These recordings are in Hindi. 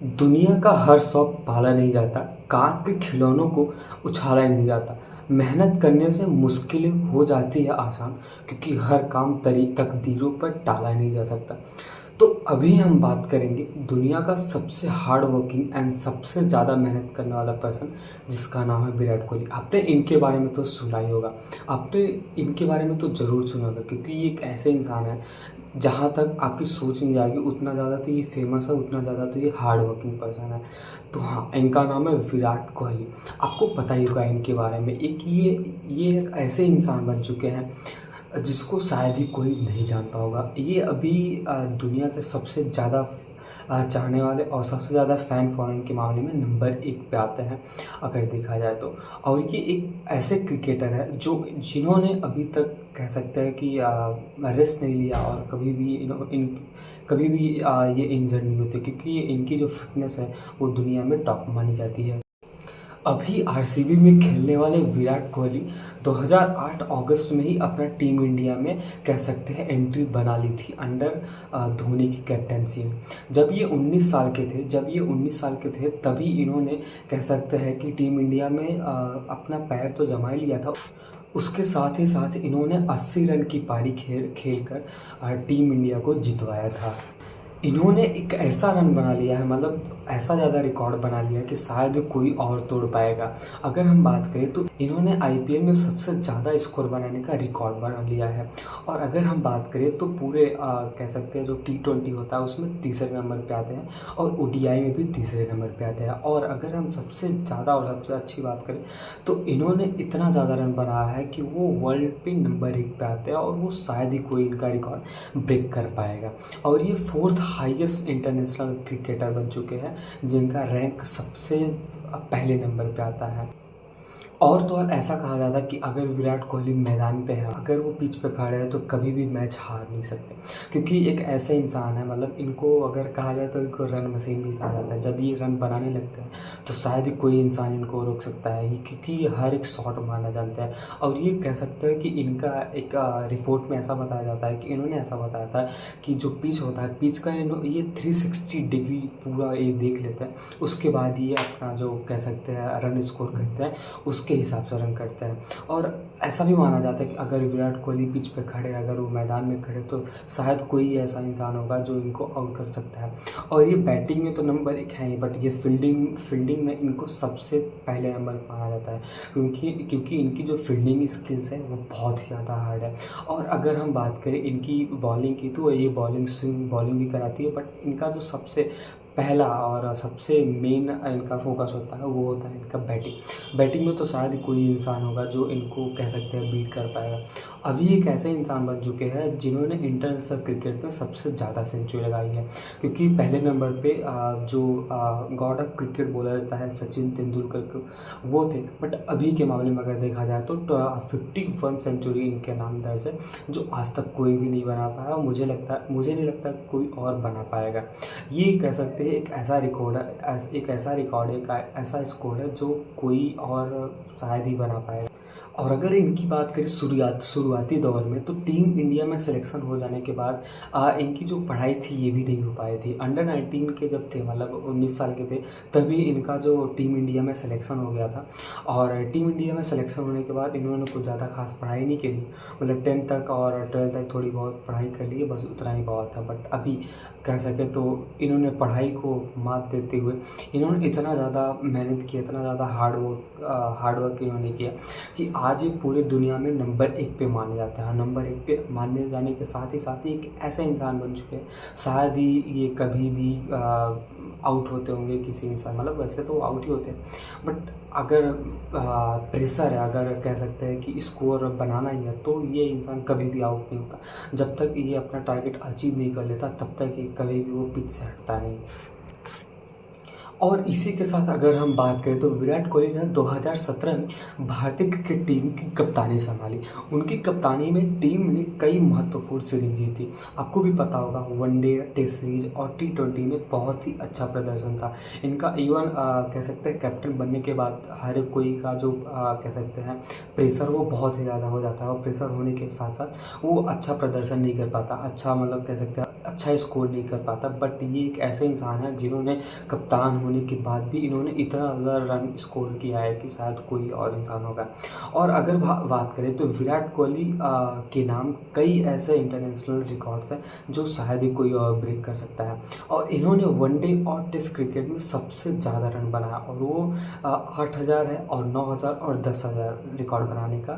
दुनिया का हर शौक पाला नहीं जाता, कांच के खिलौनों को उछाला नहीं जाता। मेहनत करने से मुश्किलें हो जाती है आसान, क्योंकि हर काम तकदीरों पर टाला नहीं जा सकता। तो अभी हम बात करेंगे दुनिया का सबसे हार्ड वर्किंग एंड सबसे ज़्यादा मेहनत करने वाला पर्सन, जिसका नाम है विराट कोहली। आपने इनके बारे में तो सुना ही होगा, आपने इनके बारे में तो ज़रूर सुना होगा, क्योंकि ये एक ऐसे इंसान है जहाँ तक आपकी सोच नहीं जाएगी उतना ज़्यादा तो ये फेमस है, उतना ज़्यादा तो ये हार्ड वर्किंग पर्सन है। तो हाँ, इनका नाम है विराट कोहली। आपको पता ही होगा इनके बारे में। ये एक ऐसे इंसान बन चुके हैं जिसको शायद ही कोई नहीं जानता होगा। ये अभी दुनिया के सबसे ज़्यादा चाहने वाले और सबसे ज़्यादा फ़ैन फॉलोइंग के मामले में नंबर 1 पे आते हैं, अगर देखा जाए तो। और ये एक ऐसे क्रिकेटर है जिन्होंने अभी तक कह सकते हैं कि रेस्ट नहीं लिया, और कभी भी ये इंजर्ड नहीं होते, क्योंकि ये इनकी जो फिटनेस है वो दुनिया में टॉप मानी जाती है। अभी आरसीबी में खेलने वाले विराट कोहली 2008 अगस्त में ही अपना टीम इंडिया में कह सकते हैं एंट्री बना ली थी, अंडर धोनी की कैप्टनसी में। जब ये 19 साल के थे तभी इन्होंने कह सकते हैं कि टीम इंडिया में अपना पैर तो जमा ही लिया था। उसके साथ ही साथ इन्होंने 80 रन की पारी खेल कर टीम इंडिया को जितवाया था। इन्होंने एक ऐसा रन बना लिया है, मतलब ऐसा ज़्यादा रिकॉर्ड बना लिया है कि शायद कोई और तोड़ पाएगा। अगर हम बात करें तो इन्होंने आईपीएल में सबसे ज़्यादा स्कोर बनाने का रिकॉर्ड बना लिया है। और अगर हम बात करें तो पूरे कह सकते हैं जो T20 होता है उसमें तीसरे नंबर पे आते हैं, और ओडीआई में भी तीसरे नंबर पे आते हैं। और अगर हम सबसे ज़्यादा और सबसे अच्छी बात करें तो इन्होंने इतना ज़्यादा रन बनाया है कि वो वर्ल्ड पे नंबर 1 पे आते हैं, और वो शायद ही कोई इनका रिकॉर्ड ब्रेक कर पाएगा। और ये 4th हाईएस्ट इंटरनेशनल क्रिकेटर बन चुके हैं जिनका रैंक सबसे पहले नंबर पे आता है। और तो और ऐसा कहा जाता है कि अगर विराट कोहली मैदान पे है, अगर वो पिच पे खड़े हैं तो कभी भी मैच हार नहीं सकते, क्योंकि एक ऐसे इंसान है, मतलब इनको अगर कहा जाए तो इनको रन मशीन भी कहा जाता है। जब ये रन बनाने लगते हैं तो शायद ही कोई इंसान इनको रोक सकता है, क्योंकि ये हर एक शॉट मारना जानते हैं। और ये कह सकते हैं कि इनका एक रिपोर्ट में ऐसा बताया जाता है कि इन्होंने ऐसा बताया था कि जो पिच होता है, पिच का ये 360 डिग्री पूरा ये देख लेते हैं, उसके बाद ये अपना जो कह सकते हैं रन स्कोर करते हैं उसके हिसाब से रन करते हैं। और ऐसा भी माना जाता है कि अगर विराट कोहली पिच पे खड़े, अगर वो मैदान में खड़े, तो शायद कोई ऐसा इंसान होगा जो इनको आउट कर सकता है। और ये बैटिंग में तो नंबर 1 है ही, बट ये फील्डिंग में इनको सबसे पहले नंबर माना जाता है, क्योंकि इनकी जो फील्डिंग स्किल्स है वो बहुत ही ज़्यादा हार्ड है। और अगर हम बात करें इनकी बॉलिंग की, तो ये स्विंग बॉलिंग भी कराती है, बट इनका जो सबसे पहला और सबसे मेन इनका फोकस होता है वो होता है इनका बैटिंग में तो शायद कोई इंसान होगा जो इनको कह सकते हैं बीट कर पाएगा। अभी एक ऐसे इंसान बन चुके हैं जिन्होंने इंटरनेशनल क्रिकेट में सबसे ज़्यादा सेंचुरी लगाई है, क्योंकि पहले नंबर पे जो गॉड ऑफ क्रिकेट बोला जाता है सचिन तेंदुलकर को, वो थे। बट अभी के मामले में अगर देखा जाए तो 51 सेंचुरी इनके नाम दर्ज है, जो आज तक कोई भी नहीं बना पाया, और मुझे नहीं लगता कि कोई और बना पाएगा। ये कह सकते हैं एक ऐसा रिकॉर्ड है, एक ऐसा स्कोर है जो कोई और शायद ही बना पाएगा। और अगर इनकी बात करें शुरुआती दौर में, तो टीम इंडिया में सिलेक्शन हो जाने के बाद इनकी जो पढ़ाई थी ये भी नहीं हो पाई थी। अंडर 19 के जब थे, मतलब 19 साल के थे, तभी इनका जो टीम इंडिया में सिलेक्शन हो गया था। और टीम इंडिया में सिलेक्शन होने के बाद इन्होंने कुछ ज़्यादा खास पढ़ाई नहीं करी, मतलब 10th तक और 12th तक थोड़ी बहुत पढ़ाई कर ली, बस उतना ही बहुत था। बट अभी कह सके तो इन्होंने पढ़ाई को मात देते हुए इन्होंने इतना ज़्यादा मेहनत किया, इतना ज़्यादा हार्ड वर्क इन्होंने किया कि आज ये पूरी दुनिया में नंबर 1 पे माने जाते हैं। नंबर 1 पे माने जाने के साथ ही एक ऐसे इंसान बन चुके हैं, शायद ही ये कभी भी आउट होते होंगे किसी इंसान, मतलब वैसे तो आउट ही होते हैं, बट अगर प्रेशर है, अगर कह सकते हैं कि स्कोर बनाना ही है, तो ये इंसान कभी भी आउट नहीं होता। जब तक ये अपना टारगेट अचीव नहीं कर लेता तब तक ये कभी भी वो पिच से हटता नहीं। और इसी के साथ अगर हम बात करें तो विराट कोहली ने 2017 में भारतीय क्रिकेट टीम की कप्तानी संभाली। उनकी कप्तानी में टीम ने कई महत्वपूर्ण सीरीज जीती। आपको भी पता होगा, वनडे, टेस्ट सीरीज और T20 में बहुत ही अच्छा प्रदर्शन था इनका। इवन कह सकते हैं कैप्टन बनने के बाद हर कोई का जो कह सकते हैं प्रेशर वो बहुत ही ज़्यादा हो जाता है, और प्रेशर होने के साथ साथ वो अच्छा प्रदर्शन नहीं कर पाता, अच्छा मतलब कह सकते हैं अच्छा स्कोर नहीं कर पाता, बट ये एक ऐसे इंसान है जिन्होंने कप्तान होने के बाद भी इन्होंने इतना ज़्यादा रन स्कोर किया है कि शायद कोई और इंसान होगा। और अगर बात करें तो विराट कोहली के नाम कई ऐसे इंटरनेशनल रिकॉर्ड्स हैं जो शायद ही कोई और ब्रेक कर सकता है। और इन्होंने वनडे और टेस्ट क्रिकेट में सबसे ज़्यादा रन बनाया, और वो 8,000 है और 9,000 और 10,000 रिकॉर्ड बनाने का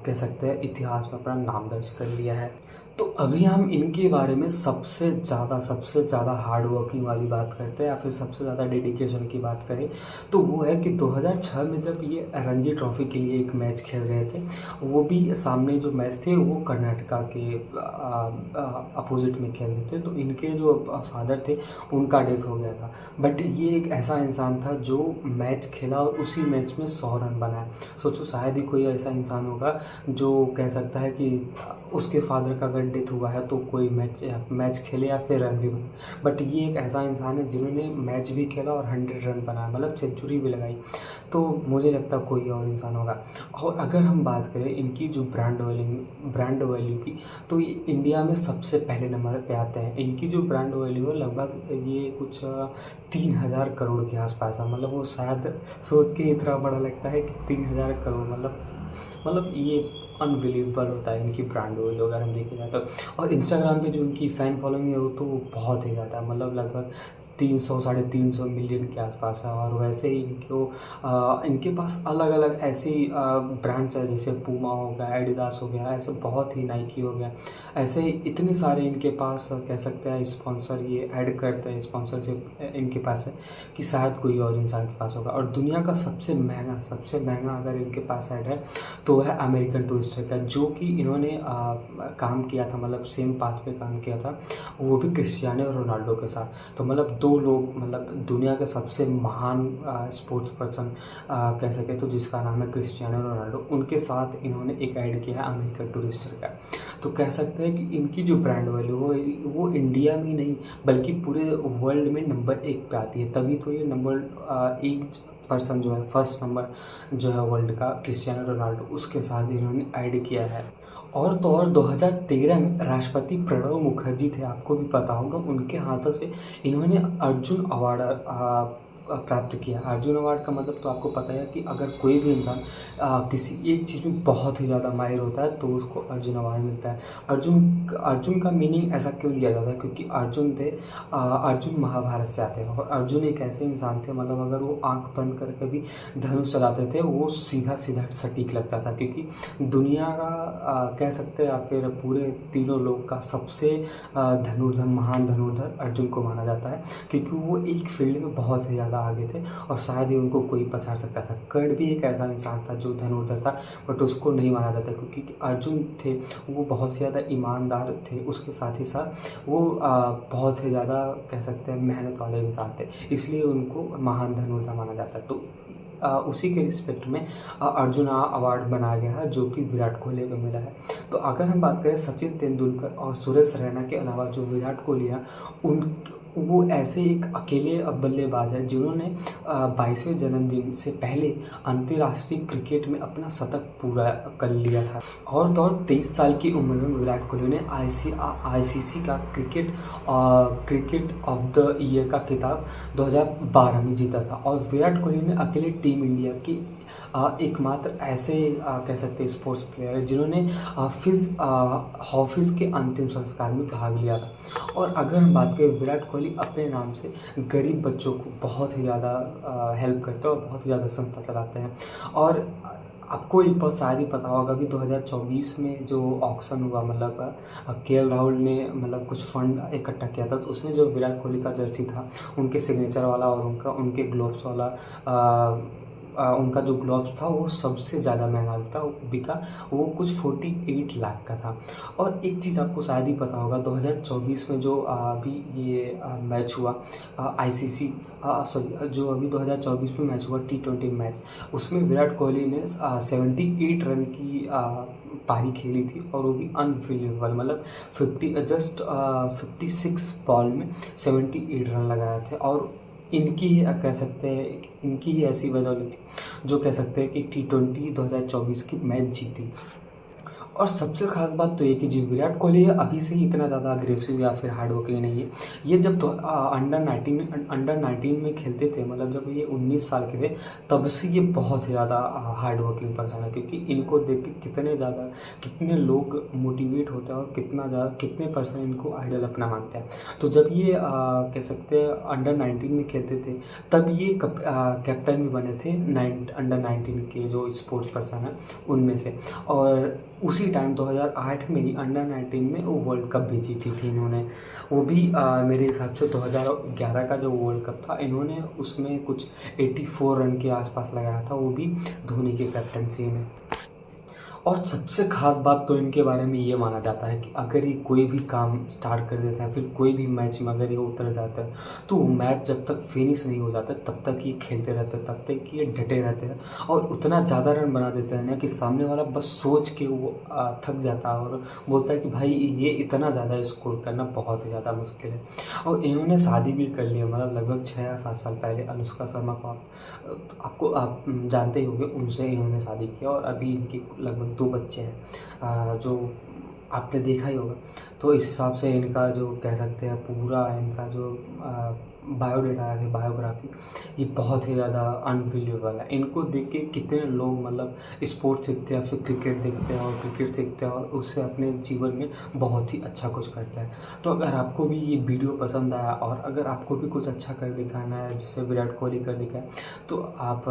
कह सकते हैं इतिहास में अपना नाम दर्ज कर लिया है। तो अभी हम इनके बारे में सबसे ज़्यादा हार्ड वर्किंग वाली बात करते हैं, या फिर सबसे ज़्यादा डेडिकेशन की बात करें तो वो है कि 2006 में जब ये रणजी ट्रॉफी के लिए एक मैच खेल रहे थे, वो भी सामने जो मैच थे वो कर्नाटका के अपोजिट में खेल रहे थे, तो इनके जो फादर थे उनका डेथ हो गया था। बट ये एक ऐसा इंसान था जो मैच खेला और उसी मैच में 100 रन बनाया। सोचो शायद ही कोई ऐसा इंसान होगा जो कह सकता है कि उसके फादर का अगर डेथ हुआ है तो कोई मैच खेले या फिर रन भी बने, बट ये एक ऐसा इंसान है जिन्होंने मैच भी खेला और 100 रन बनाया, मतलब सेंचुरी भी लगाई। तो मुझे लगता है कोई और इंसान होगा। और अगर हम बात करें इनकी जो ब्रांड वैल्यू की, तो ये इंडिया में सबसे पहले नंबर पे आते हैं। इनकी जो ब्रांड वैल्यू है लगभग ये कुछ 3,000 करोड़ के आसपास है। मतलब वो शायद सोच के इतना बड़ा लगता है कि 3,000 करोड़, मतलब ये अनबिलीवेबल होता है इनकी ब्रांड वैल्यू अगर हम देखे जाए तो। और इंस्टाग्राम पे जो उनकी फ़ैन फॉलोइंग है वो तो बहुत ही ज़्यादा है, मतलब लगभग 300 350 मिलियन के आसपास है। और वैसे ही इनके पास अलग अलग ऐसी ब्रांड्स है, जैसे पूमा हो गया, एडिडास हो गया, ऐसे बहुत ही, नाइकी हो गया, ऐसे इतने सारे इनके पास कह सकते हैं स्पॉन्सर ये ऐड करते हैं, स्पॉन्सरशिप इनके पास है कि शायद कोई और इंसान के पास होगा। और दुनिया का सबसे महंगा अगर इनके पास ऐड है तो वह है अमेरिकन टूरिस्टर का, जो कि इन्होंने काम किया था, मतलब सेम पाथ पे काम किया था, वो भी क्रिस्टियानो रोनाल्डो के साथ। तो मतलब दो लोग, मतलब दुनिया के सबसे महान स्पोर्ट्स पर्सन कह सके तो, जिसका नाम है क्रिस्टियानो रोनाल्डो, उनके साथ इन्होंने एक ऐड किया है अमेरिकन टूरिस्टर का। तो कह सकते हैं कि इनकी जो ब्रांड वैल्यू वो इंडिया में नहीं बल्कि पूरे वर्ल्ड में नंबर 1 पे आती है। तभी तो ये नंबर 1 पर्सन जो है, फर्स्ट नंबर जो है वर्ल्ड का, क्रिस्टियानो रोनाल्डो, उसके साथ इन्होंने ऐड किया है। और तो और 2013 में राष्ट्रपति प्रणब मुखर्जी थे, आपको भी पता होगा, उनके हाथों से इन्होंने अर्जुन अवार्ड प्राप्त किया। अर्जुन अवार्ड का मतलब तो आपको पता है कि अगर कोई भी इंसान किसी एक चीज़ में बहुत ही ज़्यादा माहिर होता है तो उसको अर्जुन अवार्ड मिलता है। अर्जुन का मीनिंग ऐसा क्यों लिया जाता है, क्योंकि अर्जुन महाभारत से आते हैं। और अर्जुन एक ऐसे इंसान थे, मतलब अगर वो आंख बंद करके भी धनुष चलाते थे वो सीधा सटीक लगता था, क्योंकि दुनिया का कह सकते हैं या फिर पूरे तीनों लोग का सबसे महान धनुर्धर अर्जुन को माना जाता है, क्योंकि वो एक फील्ड में बहुत ही ज़्यादा आगे थे और शायद ही उनको कोई पछाड़ सकता था। कर्ण भी एक ऐसा इंसान था जो धनुर्धर था, बट उसको नहीं माना जाता, क्योंकि अर्जुन थे वो बहुत ही ज़्यादा ईमानदार थे, उसके साथ ही साथ वो बहुत ही ज़्यादा कह सकते हैं मेहनत वाले इंसान थे, इसलिए उनको महान धनुर्धर माना जाता है। तो उसी के रिस्पेक्ट में अर्जुन अवार्ड बनाया गया है, जो कि विराट कोहली को मिला है। तो अगर हम बात करें सचिन तेंदुलकर और सुरेश रैना के अलावा जो विराट कोहली है, वो ऐसे एक अकेले बल्लेबाज हैं जिन्होंने 22वें जन्मदिन से पहले अंतर्राष्ट्रीय क्रिकेट में अपना शतक पूरा कर लिया था। और तो और 23 साल की उम्र में विराट कोहली ने आईसीसी का क्रिकेट ऑफ द ईयर का खिताब 2012 में जीता था। और विराट कोहली ने अकेले टीम इंडिया की एकमात्र ऐसे कह सकते हैं स्पोर्ट्स प्लेयर है जिन्होंने हॉफिज के अंतिम संस्कार में भाग लिया था। और अगर हम बात करें, विराट कोहली अपने नाम से गरीब बच्चों को बहुत ही ज़्यादा हेल्प करते हैं और बहुत ही ज़्यादा संस्था चलाते हैं। और आपको एक बात शायद ही पता होगा कि 2024 में जो ऑक्शन हुआ, मतलब केएल राहुल ने मतलब कुछ फंड इकट्ठा किया था, तो उसमें जो विराट कोहली का जर्सी था उनके सिग्नेचर वाला और उनके ग्लोव्स वाला उनका जो ग्लोव्स था वो सबसे ज़्यादा महंगा बिका, वो कुछ 48 लाख का था। और एक चीज़ आपको शायद ही पता होगा, 2024 में जो अभी ये मैच हुआ आईसीसी जो अभी 2024 में मैच हुआ T20 मैच, उसमें विराट कोहली ने 78 रन की पारी खेली थी, और वो भी अनबिलीवेबल, मतलब 56 बॉल में 78 रन लगाए थे। और इनकी कह सकते हैं इनकी ही ऐसी वजह थी जो कह सकते हैं कि T20 2024 की मैच जीती। और सबसे खास बात तो ये कि जो विराट कोहली है अभी से ही इतना ज़्यादा अग्रेसिव या फिर हार्ड वर्किंग नहीं है। ये जब तो अंडर 19 में खेलते थे, मतलब जब ये 19 साल के थे, तब से ये बहुत ही ज़्यादा हार्ड वर्किंग पर्सन है, क्योंकि इनको देख के कितने लोग मोटिवेट होते हैं और कितने पर्सन इनको आइडल अपना मानते हैं। तो जब ये कह सकते हैं अंडर 19 में खेलते थे, तब ये कैप्टन भी बने थे अंडर 19 के जो स्पोर्ट्स पर्सन है उनमें से। और उसी टाइम 2008 में ही अंडर 19 में वो वर्ल्ड कप भी जीती थी इन्होंने। वो भी मेरे हिसाब से 2011 का जो वर्ल्ड कप था, इन्होंने उसमें कुछ 84 रन के आसपास लगाया था, वो भी धोनी की कैप्टनसी में। और सबसे ख़ास बात तो इनके बारे में ये माना जाता है कि अगर ये कोई भी काम स्टार्ट कर देता है, फिर कोई भी मैच में अगर ये उतर जाता है, तो वो मैच जब तक फिनिश नहीं हो जाता तब तक ये खेलते रहते हैं, तब तक ये डटे रहते हैं और उतना ज़्यादा रन बना देते हैं ना कि सामने वाला बस सोच के वो थक जाता है और बोलता है कि भाई ये इतना ज़्यादा स्कोर करना बहुत ही ज़्यादा मुश्किल है। और इन्होंने शादी भी कर लिया, मतलब लगभग 6 या 7 साल पहले अनुष्का शर्मा को आप जानते ही होंगे, उनसे इन्होंने शादी किया और अभी इनकी लगभग 2 बच्चे हैं, जो आपने देखा ही होगा। तो इस हिसाब से इनका जो कह सकते हैं पूरा इनका जो बायोडाटा है, बायोग्राफी, ये बहुत ही ज़्यादा अनबिलीवेबल है। इनको देख के कितने लोग मतलब स्पोर्ट्स सीखते हैं, फिर क्रिकेट देखते हैं और क्रिकेट सीखते हैं और उससे अपने जीवन में बहुत ही अच्छा कुछ करते हैं। तो अगर आपको भी ये वीडियो पसंद आया और अगर आपको भी कुछ अच्छा कर दिखाना है जैसे विराट कोहली कर दिखाए, तो आप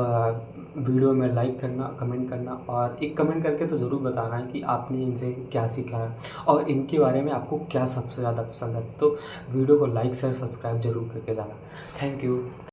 वीडियो में लाइक करना, कमेंट करना और एक कमेंट करके तो ज़रूर बताना है कि आपने इनसे क्या सीखा है और इनके बारे में आपको क्या सबसे ज़्यादा पसंद है। तो वीडियो को लाइक शेयर सब्सक्राइब जरूर करके जाना। Thank you.